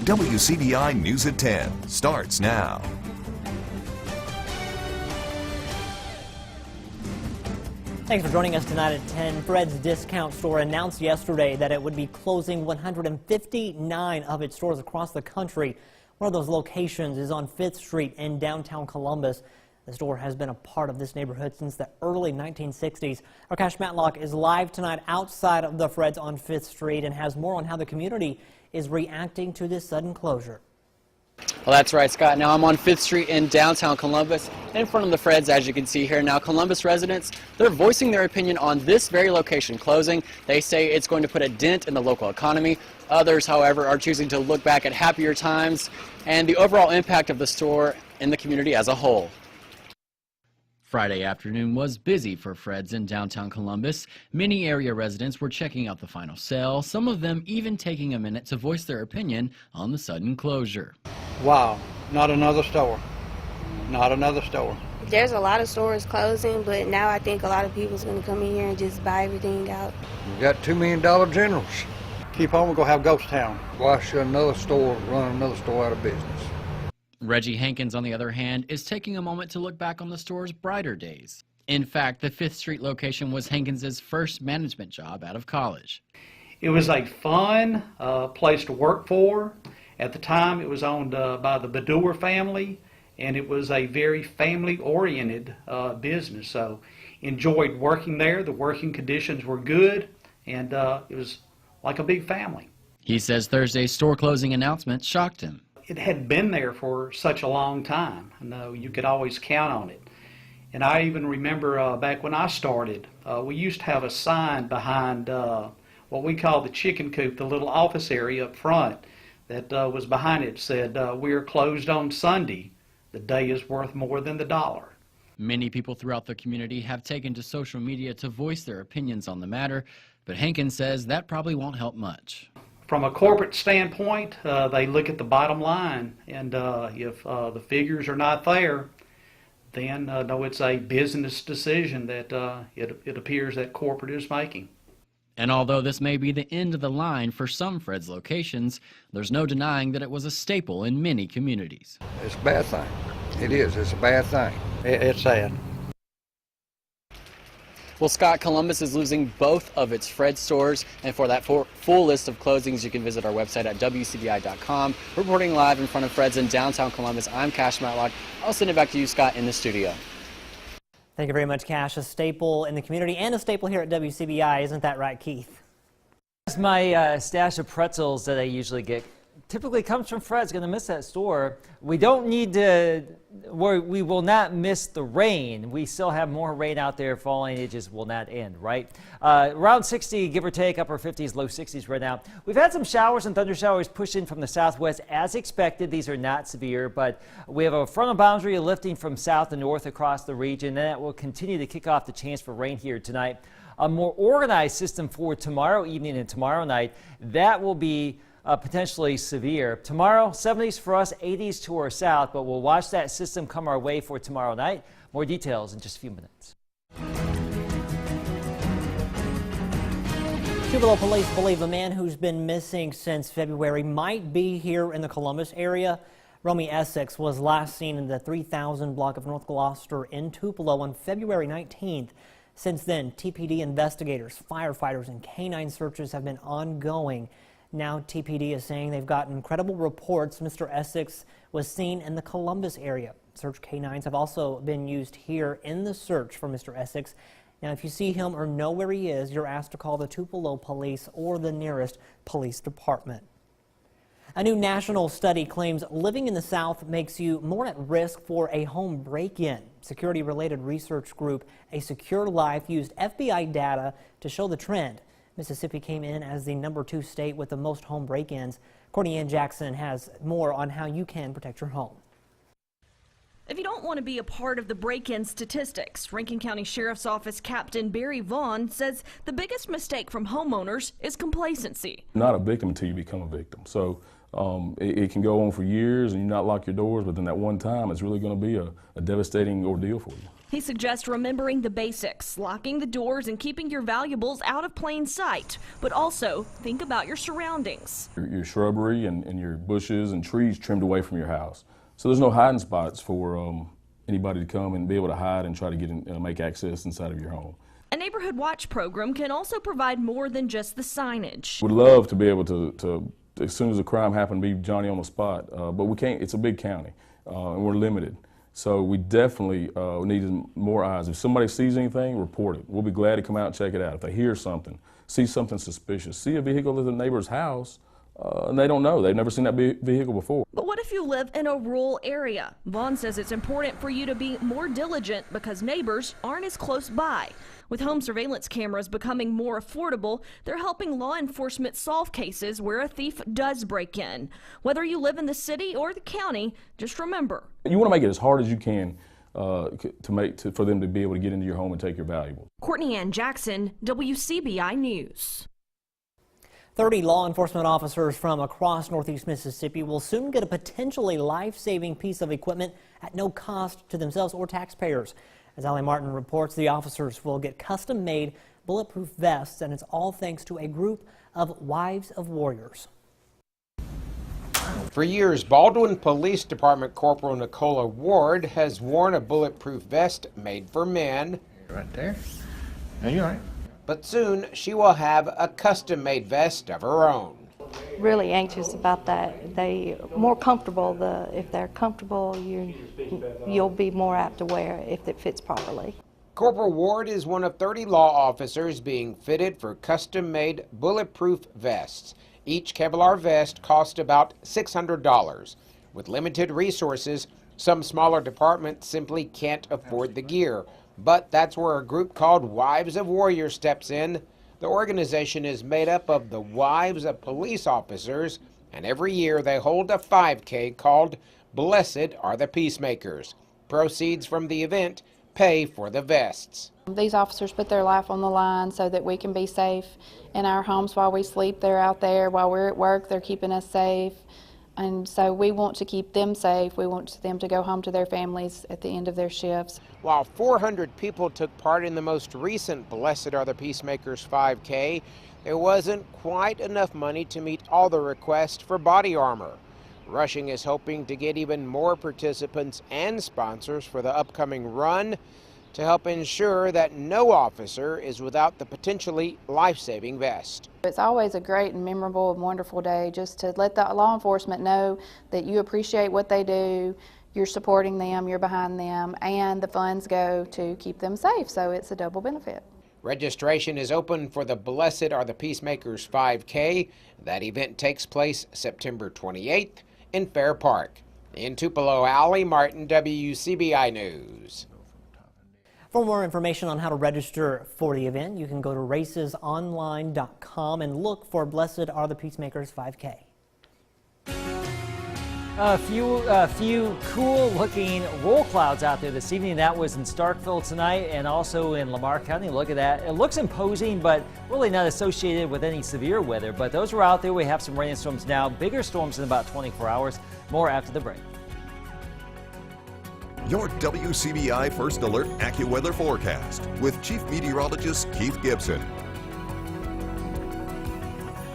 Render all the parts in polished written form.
WCBI News at 10 starts now. Thanks for joining us tonight at 10. Fred's Discount Store announced yesterday that it would be closing 159 of its stores across the country. One of those locations is on 5th Street in downtown Columbus. The store has been a part of this neighborhood since the early 1960s. Our Cash Matlock is live tonight outside of the Fred's on 5th Street and has more on how the community is reacting to this sudden closure. Well, that's right, Scott. Now I'm on 5th Street in downtown Columbus in front of the Fred's, as you can see here. Now Columbus residents, they're voicing their opinion on this very location closing. They say it's going to put a dent in the local economy. Others, however, are choosing to look back at happier times and the overall impact of the store in the community as a whole. Friday afternoon was busy for Fred's in downtown Columbus. Many area residents were checking out the final sale, some of them even taking a minute to voice their opinion on the sudden closure. Wow, not another store. Not another store. There's a lot of stores closing, but now I think a lot of people's going to come in here and just buy everything out. We got $2 million generals. Keep on, we're going to have ghost town. Why should another store run another store out of business? Reggie Hankins, on the other hand, is taking a moment to look back on the store's brighter days. In fact, the 5th Street location was Hankins' first management job out of college. It was a fun place to work for. At the time, it was owned by the Baddour family, and it was a very family-oriented business. So, enjoyed working there. The working conditions were good, and it was like a big family. He says Thursday's store closing announcement shocked him. It had been there for such a long time. You could always count on it. And I even remember back when I started, we used to have a sign behind what we call the chicken coop, the little office area up front that was behind it. Said, "We're closed on Sunday. The day is worth more than the dollar." Many people throughout the community have taken to social media to voice their opinions on the matter, but Hankins says that probably won't help much. From a corporate standpoint, they look at the bottom line, and if the figures are not there, then no, it's a business decision that it appears that corporate is making. And although this may be the end of the line for some Fred's locations, there's no denying that it was a staple in many communities. It's a bad thing. It is. It's a bad thing. It's sad. Well, Scott, Columbus is losing both of its Fred's stores, and for that full list of closings, you can visit our website at WCBI.com. Reporting live in front of Fred's in downtown Columbus, I'm Cash Matlock. I'll send it back to you, Scott, in the studio. Thank you very much, Cash. A staple in the community and a staple here at WCBI. Isn't that right, Keith? My stash of pretzels that I usually get typically comes from Fred's. Going to miss that store. We don't need to worry. We will not miss the rain. We still have more rain out there falling. It just will not end, right? Around 60, give or take, upper 50s, low 60s right now. We've had some showers and thunder showers push in from the southwest as expected. These are not severe, but we have a frontal boundary lifting from south to north across the region, and that will continue to kick off the chance for rain here tonight. A more organized system for tomorrow evening and tomorrow night, that will be potentially severe. Tomorrow, 70s for us, 80s to our south, but we'll watch that system come our way for tomorrow night. More details in just a few minutes. Tupelo police believe a man who's been missing since February might be here in the Columbus area. Romy Essex was last seen in the 3000 block of North Gloucester in Tupelo on February 19th. Since then, TPD investigators, firefighters, and canine searches have been ongoing. Now TPD is saying they've gotten credible reports Mr. Essex was seen in the Columbus area. Search canines have also been used here in the search for Mr. Essex. Now, if you see him or know where he is, you're asked to call the Tupelo Police or the nearest police department. A new national study claims living in the South makes you more at risk for a home break-in. Security-related research group A Secure Life used FBI data to show the trend. Mississippi came in as the #2 state with the most home break-ins. Courtney Ann Jackson has more on how you can protect your home. If you don't want to be a part of the break-in statistics, Rankin County Sheriff's Office Captain Barry Vaughn says the biggest mistake from homeowners is complacency. Not a victim until you become a victim. So it can go on for years and you not lock your doors, but then that one time it's really going to be a devastating ordeal for you. He suggests remembering the basics, locking the doors and keeping your valuables out of plain sight, but also think about your surroundings. Your shrubbery and your bushes and trees trimmed away from your house. So there's no hiding spots for anybody to come and be able to hide and try to get in, make access inside of your home. A neighborhood watch program can also provide more than just the signage. Would love to be able to as soon as a crime happened, be Johnny on the spot, but we can't. It's a big county, and we're limited. So we definitely need more eyes. If somebody sees anything, report it. We'll be glad to come out and check it out. If they hear something, see something suspicious, see a vehicle at the neighbor's house, and they don't know. They've never seen that vehicle before. But what if you live in a rural area? Vaughn says it's important for you to be more diligent because neighbors aren't as close by. With home surveillance cameras becoming more affordable, they're helping law enforcement solve cases where a thief does break in. Whether you live in the city or the county, just remember. You want to make it as hard as you can for them to be able to get into your home and take your valuables. Courtney Ann Jackson, WCBI News. 30 law enforcement officers from across Northeast Mississippi will soon get a potentially life-saving piece of equipment at no cost to themselves or taxpayers. As Allie Martin reports, the officers will get custom-made bulletproof vests, and it's all thanks to a group of Wives of Warriors. For years, Baldwin Police Department Corporal Nicola Ward has worn a bulletproof vest made for men. Right there. No, you're right. But soon she will have a custom-made vest of her own. Really anxious about that. They more comfortable. If they're comfortable, you'll be more apt to wear it if it fits properly. Corporal Ward is one of 30 law officers being fitted for custom-made bulletproof vests. Each Kevlar vest cost about $600. With limited resources, some smaller departments simply can't afford the gear. But that's where a group called Wives of Warriors steps in. The organization is made up of the wives of police officers, and every year they hold a 5K called Blessed Are the Peacemakers. Proceeds from the event pay for the vests. These officers put their life on the line so that we can be safe in our homes while we sleep. They're out there while we're at work. They're keeping us safe. And so we want to keep them safe. We want them to go home to their families at the end of their shifts. While 400 people took part in the most recent Blessed Are the Peacemakers 5K, there wasn't quite enough money to meet all the requests for body armor. Rushing is hoping to get even more participants and sponsors for the upcoming run to help ensure that no officer is without the potentially life-saving vest. It's always a great and memorable and wonderful day just to let the law enforcement know that you appreciate what they do, you're supporting them, you're behind them, and the funds go to keep them safe, so it's a double benefit. Registration is open for the Blessed Are the Peacemakers 5K. That event takes place September 28th in Fair Park. In Tupelo, Allie Martin, WCBI News. For more information on how to register for the event, you can go to racesonline.com and look for Blessed Are the Peacemakers 5K. A few cool-looking roll clouds out there this evening. That was in Starkville tonight and also in Lamar County. Look at that. It looks imposing, but really not associated with any severe weather. But those are out there. We have some rain storms now. Bigger storms in about 24 hours. More after the break. Your WCBI First Alert AccuWeather forecast with Chief Meteorologist Keith Gibson.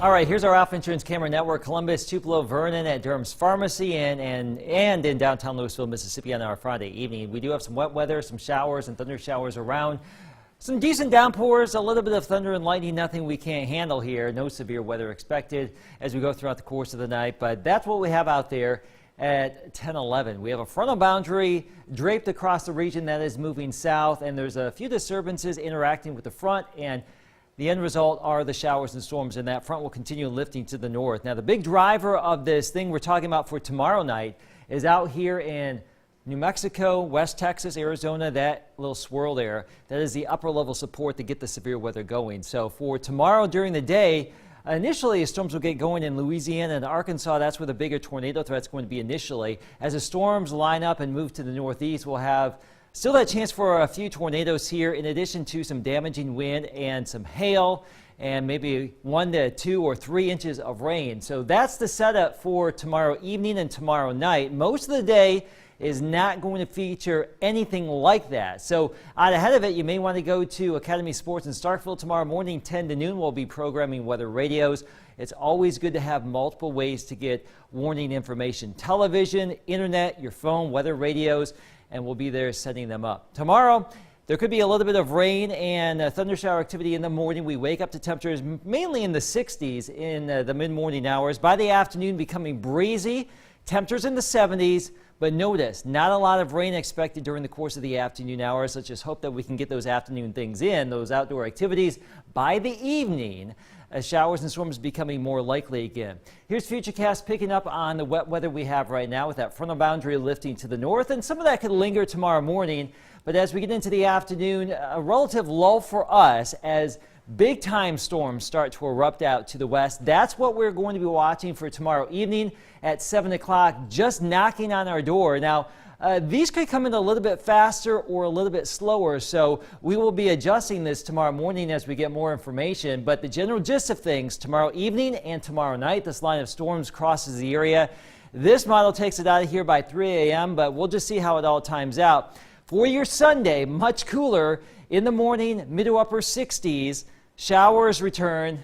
All right, here's our Alpha Insurance Camera Network, Columbus, Tupelo, Vernon, at Durham's Pharmacy, and in downtown Louisville, Mississippi on our Friday evening. We do have some wet weather, some showers and thunder showers around. Some decent downpours, a little bit of thunder and lightning, nothing we can't handle here. No severe weather expected as we go throughout the course of the night, but that's what we have out there at 10:11. We have a frontal boundary draped across the region that is moving south, and there's a few disturbances interacting with the front, and the end result are the showers and storms, and that front will continue lifting to the north. Now, the big driver of this thing we're talking about for tomorrow night is out here in New Mexico, West Texas, Arizona, that little swirl there. That is the upper level support to get the severe weather going. So for tomorrow during the day, initially, storms will get going in Louisiana and Arkansas. That's where the bigger tornado threat's going to be initially. As the storms line up and move to the northeast, we'll have still that chance for a few tornadoes here, in addition to some damaging wind and some hail and maybe 1 to 2 or 3 inches of rain. So that's the setup for tomorrow evening and tomorrow night. Most of the day is not going to feature anything like that. So out ahead of it, you may want to go to Academy Sports in Starkville tomorrow morning, 10 to noon. We'll be programming weather radios. It's always good to have multiple ways to get warning information. Television, internet, your phone, weather radios, and we'll be there setting them up. Tomorrow, there could be a little bit of rain and thunder shower activity in the morning. We wake up to temperatures mainly in the 60s in the mid-morning hours. By the afternoon, becoming breezy. Temperatures in the 70s, but notice, not a lot of rain expected during the course of the afternoon hours. Let's just hope that we can get those afternoon things in, those outdoor activities, by the evening, as showers and storms becoming more likely again. Here's Futurecast picking up on the wet weather we have right now with that frontal boundary lifting to the north, and some of that could linger tomorrow morning. But as we get into the afternoon, a relative lull for us as big-time storms start to erupt out to the west. That's what we're going to be watching for tomorrow evening at 7 o'clock, just knocking on our door. Now, these could come in a little bit faster or a little bit slower, so we will be adjusting this tomorrow morning as we get more information. But the general gist of things, tomorrow evening and tomorrow night, this line of storms crosses the area. This model takes it out of here by 3 a.m., but we'll just see how it all times out. For your Sunday, much cooler in the morning, mid to upper 60s. Showers return,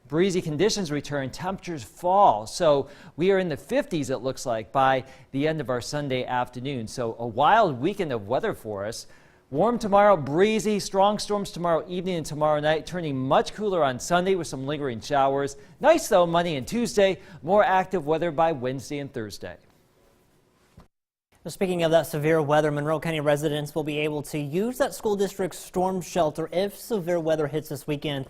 breezy conditions return, temperatures fall. So we are in the 50s, it looks like, by the end of our Sunday afternoon. So a wild weekend of weather for us. Warm tomorrow, breezy, strong storms tomorrow evening and tomorrow night, turning much cooler on Sunday with some lingering showers. Nice though, Monday and Tuesday, more active weather by Wednesday and Thursday. Speaking of that severe weather, Monroe County residents will be able to use that school district's storm shelter if severe weather hits this weekend.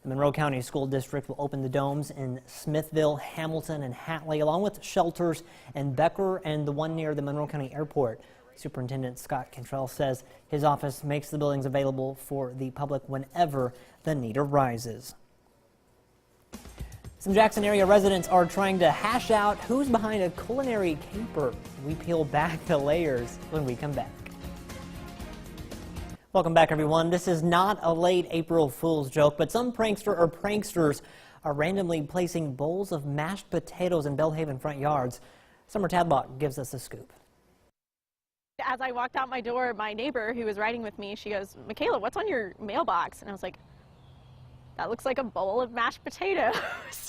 The Monroe County School District will open the domes in Smithville, Hamilton, and Hatley, along with shelters in Becker and the one near the Monroe County Airport. Superintendent Scott Cantrell says his office makes the buildings available for the public whenever the need arises. Some Jackson area residents are trying to hash out who's behind a culinary caper. We peel back the layers when we come back. Welcome back, everyone. This is not a late April Fool's joke, but some prankster or pranksters are randomly placing bowls of mashed potatoes in Belhaven front yards. Summer Tadlock gives us a scoop. As I walked out my door, my neighbor who was riding with me, she goes, "Michaela, what's on your mailbox?" And I was like, that looks like a bowl of mashed potatoes.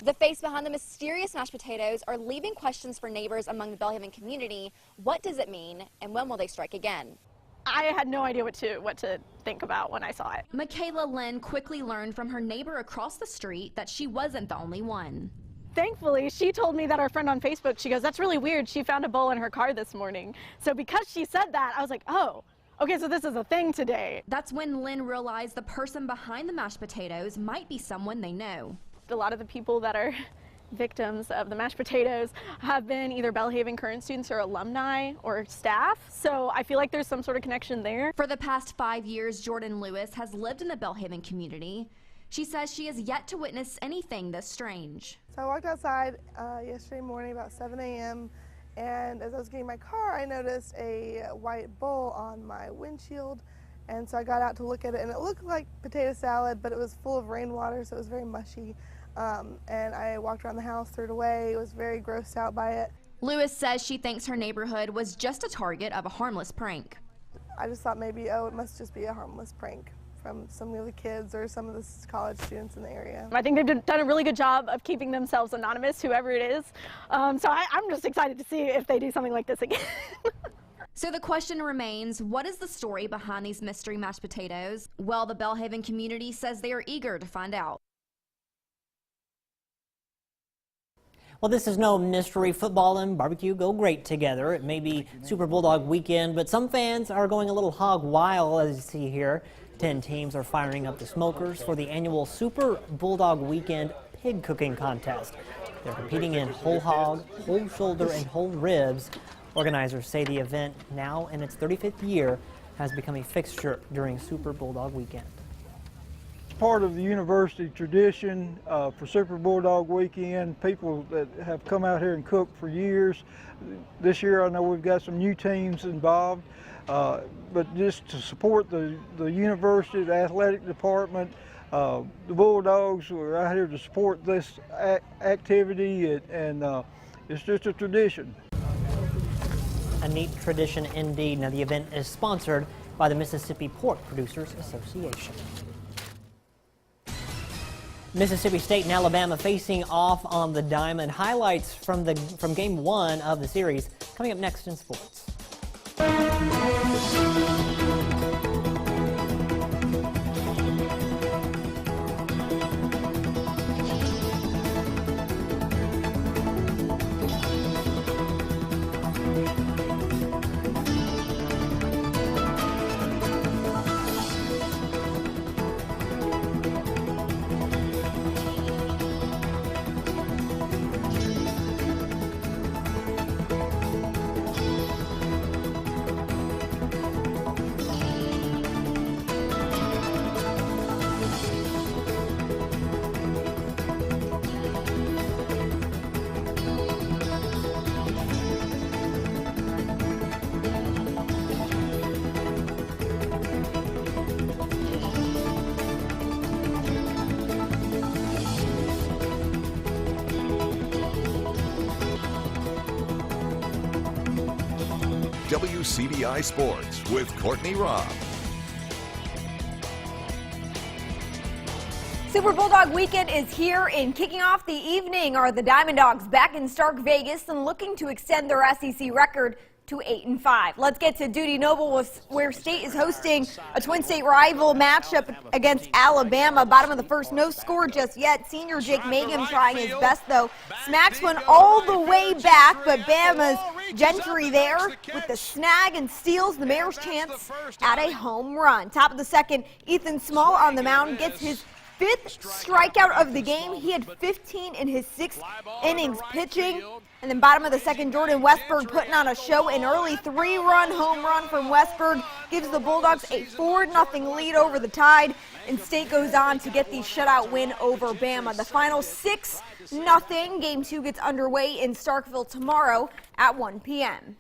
The face behind the mysterious mashed potatoes are leaving questions for neighbors among the Belhaven community. What does it mean, and when will they strike again? I had no idea what to think about when I saw it. Michaela Lynn quickly learned from her neighbor across the street that she wasn't the only one. Thankfully, she told me that our friend on Facebook, she goes, "That's really weird. She found a bowl in her car this morning." So because she said that, I was like, oh, okay, so this is a thing today. That's when Lynn realized the person behind the mashed potatoes might be someone they know. A lot of the people that are victims of the mashed potatoes have been either Belhaven current students or alumni or staff, so I feel like there's some sort of connection there. For the past 5 years, Jordan Lewis has lived in the Belhaven community. She says she has yet to witness anything this strange. So I walked outside yesterday morning about 7 a.m. and as I was getting my car, I noticed a white bowl on my windshield, and so I got out to look at it, and it looked like potato salad, but it was full of rainwater, so it was very mushy. And I walked around the house, threw it away, was very grossed out by it. Lewis says she thinks her neighborhood was just a target of a harmless prank. I just thought maybe, oh, it must just be a harmless prank from some of the kids or some of the college students in the area. I think they've done a really good job of keeping themselves anonymous, whoever it is. So I'm just excited to see if they do something like this again. So the question remains, what is the story behind these mystery mashed potatoes? Well, the Belhaven community says they are eager to find out. Well, this is no mystery. Football and barbecue go great together. It may be Super Bulldog weekend, but some fans are going a little hog wild, as you see here. 10 teams are firing up the smokers for the annual Super Bulldog Weekend Pig Cooking Contest. They're competing in whole hog, whole shoulder, and whole ribs. Organizers say the event, now in its 35th year, has become a fixture during Super Bulldog Weekend. It's part of the university tradition for Super Bulldog Weekend. People that have come out here and cooked for years. This year I know we've got some new teams involved, but just to support the university, the athletic department, the Bulldogs, we're out here to support this activity, and it's just a tradition. A neat tradition indeed. Now, the event is sponsored by the Mississippi Pork Producers Association. Mississippi State and Alabama facing off on the diamond. Highlights from game 1 of the series coming up next in sports. WCBI Sports with Courtney Robb. Super Bulldog weekend is here, and kicking off the evening are the Diamond Dogs back in Stark Vegas and looking to extend their SEC record to 8-5. Let's get to Dudy Noble, where State is hosting a Twin State rival matchup against Alabama. Bottom of the first, no score just yet. Senior Jake Mangum trying his best, though. Smacks one all the way back, but Bama's Gentry there with the snag and steals the Mayor's chance at a home run. Top of the second, Ethan Small on the mound gets his 5th strikeout of the game. He had 15 in his 6 innings pitching. And then bottom of the second, Jordan Westberg putting on a show. An early 3-run home run from Westberg gives the Bulldogs a 4-0 lead over the Tide. And State goes on to get the shutout win over Bama. The final 6-0. Game 2 gets underway in Starkville tomorrow at 1 p.m.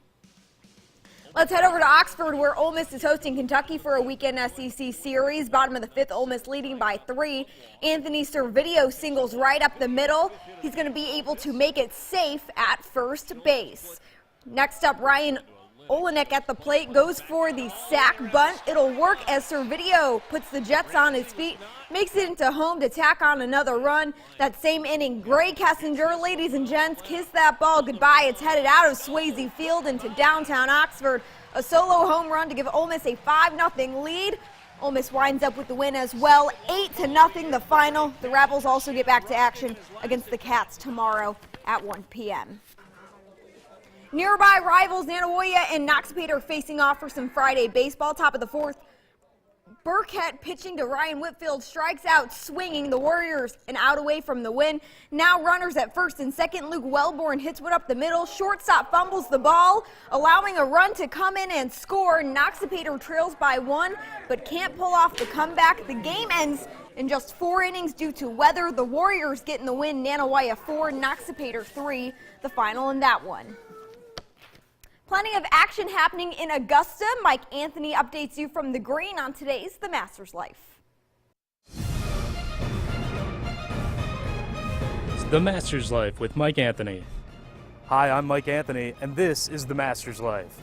Let's head over to Oxford, where Ole Miss is hosting Kentucky for a weekend SEC series. Bottom of the 5th, Ole Miss leading by 3. Anthony Servideo singles right up the middle. He's going to be able to make it safe at first base. Next up, Ryan Olenek at the plate goes for the sac bunt. It'll work as Servideo puts the Jets on his feet, makes it into home to tack on another run. That same inning, Gray Kessinger, ladies and gents, kiss that ball goodbye. It's headed out of Swayze Field into downtown Oxford. A solo home run to give Ole Miss a 5-0 lead. Ole Miss winds up with the win as well, 8-0 the final. The Rebels also get back to action against the Cats tomorrow at 1 p.m. Nearby rivals Nanawoya and Noxapater facing off for some Friday baseball. Top of the 4th, Burkett pitching to Ryan Whitfield, strikes out swinging. The Warriors an out away from the win. Now runners at first and second. Luke Wellborn hits one up the middle. Shortstop fumbles the ball, allowing a run to come in and score. Noxapater trails by 1, but can't pull off the comeback. The game ends in just 4 innings due to weather. The Warriors getting the win. Nanawoya 4, Noxapater 3, the final in that one. Plenty of action happening in Augusta. Mike Anthony updates you from the green on today's The Masters Life. It's The Masters Life with Mike Anthony. Hi, I'm Mike Anthony, and this is The Masters Life.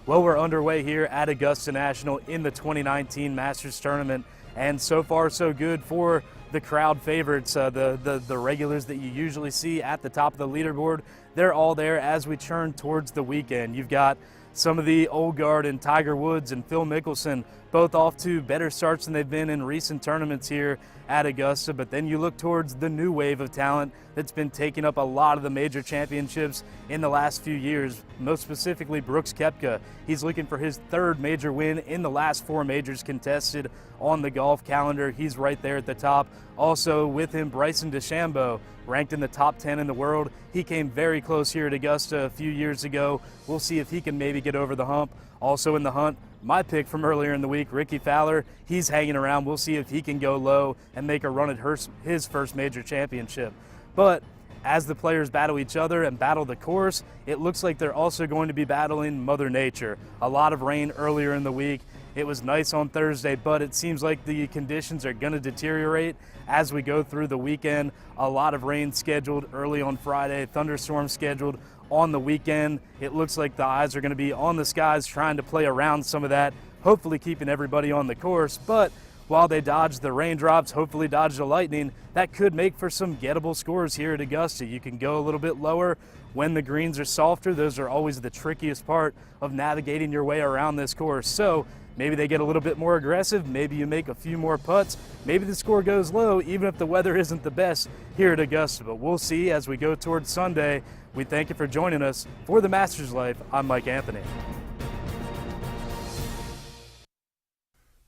Well, we're underway here at Augusta National in the 2019 Masters Tournament, and so far so good for the crowd favorites, the regulars that you usually see at the top of the leaderboard. They're all there as we turn towards the weekend. You've got some of the old guard and Tiger Woods and Phil Mickelson, both off to better starts than they've been in recent tournaments here at Augusta. But then you look towards the new wave of talent that's been taking up a lot of the major championships in the last few years, most specifically Brooks Koepka. He's looking for his 3rd major win in the last 4 majors contested on the golf calendar. He's right there at the top. Also with him, Bryson DeChambeau, ranked in the top 10 in the world. He came very close here at Augusta a few years ago. We'll see if he can maybe get over the hump. Also in the hunt, my pick from earlier in the week, Ricky Fowler, he's hanging around. We'll see if he can go low and make a run at his first major championship. But as the players battle each other and battle the course, it looks like they're also going to be battling Mother Nature. A lot of rain earlier in the week, It was nice on Thursday, but it seems like the conditions are going to deteriorate as we go through the weekend. A lot of rain scheduled early on Friday, thunderstorms scheduled on the weekend. It looks like the eyes are going to be on the skies trying to play around some of that, hopefully keeping everybody on the course. But while they dodge the raindrops, hopefully dodge the lightning, that could make for some gettable scores here at Augusta. You can go a little bit lower when the greens are softer. Those are always the trickiest part of navigating your way around this course. So maybe they get a little bit more aggressive. Maybe you make a few more putts. Maybe the score goes low, even if the weather isn't the best here at Augusta. But we'll see as we go towards Sunday. We thank you for joining us. For the Masters Life, I'm Mike Anthony.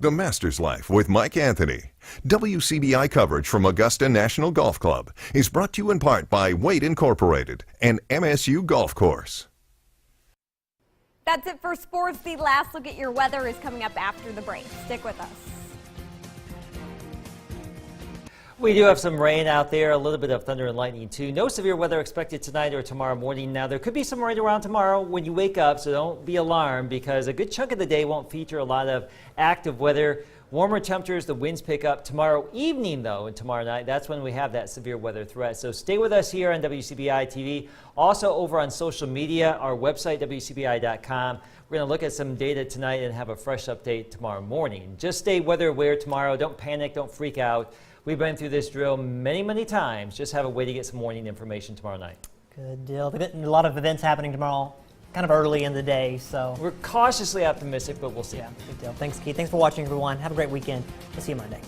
The Masters Life with Mike Anthony. WCBI coverage from Augusta National Golf Club is brought to you in part by Wade Incorporated and MSU Golf Course. That's it for sports. The last look at your weather is coming up after the break. Stick with us. We do have some rain out there, a little bit of thunder and lightning too. No severe weather expected tonight or tomorrow morning. Now, there could be some rain around tomorrow when you wake up, so don't be alarmed because a good chunk of the day won't feature a lot of active weather. Warmer temperatures, the winds pick up tomorrow evening though, and tomorrow night. That's when we have that severe weather threat. So stay with us here on WCBI TV. Also over on social media, our website, WCBI.com. We're going to look at some data tonight and have a fresh update tomorrow morning. Just stay weather aware tomorrow. Don't panic, don't freak out. We've been through this drill many, many times. Just have a way to get some morning information tomorrow night. Good deal. A lot of events happening tomorrow, kind of early in the day, so we're cautiously optimistic, but we'll see. Yeah, good deal. Thanks, Keith. Thanks for watching, everyone. Have a great weekend. We'll see you Monday.